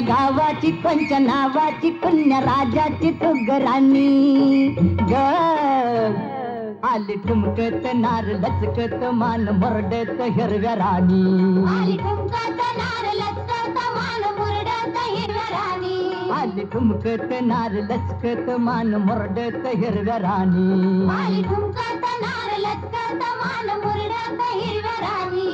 गावाची पंच नावाची कन्या राजाची तू राणी ग आली ठुमकत नार लचकत मान मुरडत हिरव्या राणी आली ठुमकत नार लचकत मान मुरडत हिरव्या राणी आली ठुमकत नार लचकत मान मुरडत हिरव्या राणी आली ठुमकत नार लचकत मान मुरडत हिरव्या राणी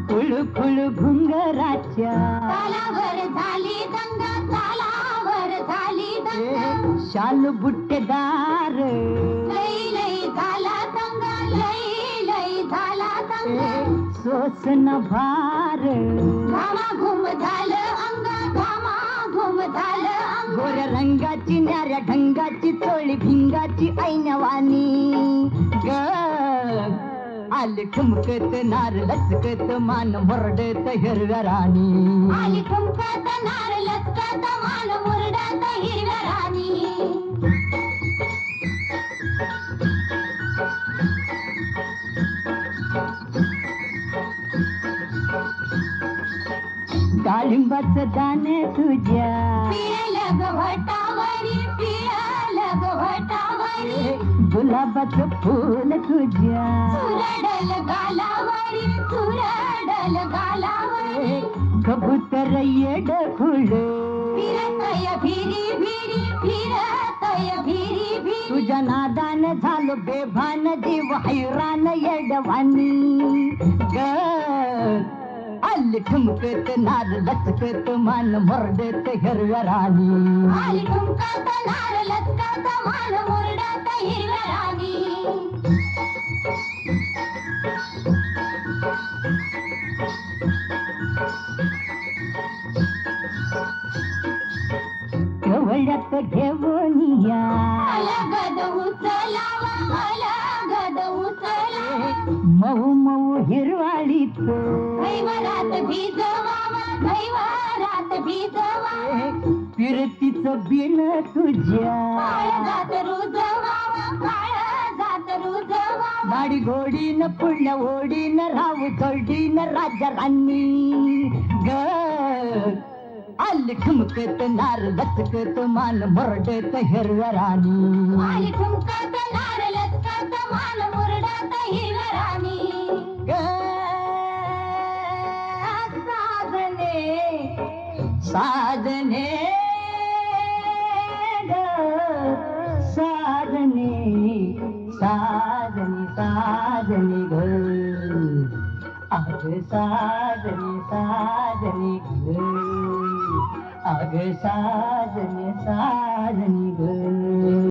खुळखुळ घुंगराच्या तालावर झाली दंगा तालावर झाली दंगा शाल बुट्टेदार लई लई झाला दंगा लई लई झाला दंगा सोसन भार घामाघूम झालं अंग घामाघूम झालं अंग गोऱ्या रंगाची न्याऱ्या ढंगाची चोळी भिंगाची ऐनवानी ग आली ठुमकत नार लचकत मान मुरडत हिरव्या राणी आली ठुमकत नार लचकत मान मुरडत हिरव्या राणी डाळिंबाचं दाणे तुझ्या पिळलं गव्हाटावरी पिळलं गव्हाटावरी गुलाबाचं फूल तुझ्या चुरडल गालावरी चुरडल गालावरी कबूतर येड खुळ फिरतय भिरी भिरी फिरतय भिरी भिरी तुझ्या नादान झालो बेभान जीव हैरान येडवानी ग आली ठुमकत नार लचकत मान मुरडत हिरव्या राणी आली ठुमकत नार लचकत मान मुरडत हिरव्या राणी कवळ्यात घेऊन या अलगद उचलावा अलगद उचलावा मऊ मऊ हिरवाळीत घैवरात भिजवावा घैवरात भिजवावा फिरतीचं बिन तुझ्या काळजात रुजवावा काळजात रुजवावा गाडी घोडीन पुढल्या ओढीन राहू चढीन राजा राणी ग आली ठुमकत नार लचकत मान मुरडत हिरव्या राणी आली ठुमकत नार लचकत मान मुरडत हिरव्या राणी ग साधने ग साधने साधने साधने ग अग साधने साधने ग अग साधने साधने ग